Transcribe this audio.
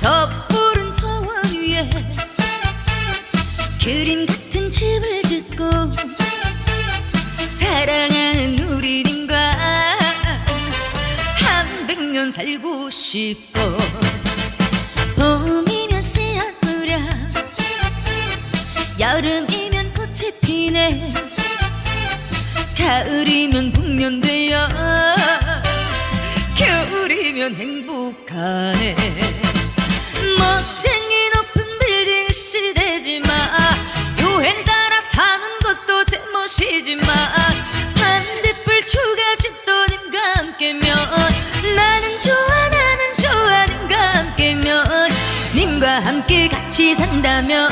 저 푸른 초원 위에 그림 같은 집을 짓고 사랑하는 우리님과 한 100년 살고 싶어. 봄이면 씨앗 뿌려 여름이면 꽃이 피네 가을이면 복면되어 겨울이면 행복하네. 멋쟁이 높은 빌딩 시대지마 유행 따라 사는 것도 제멋이지마 반딧불 추가집도 님과 함께면 나는 좋아 님과 함께면 님과 함께 같이 산다면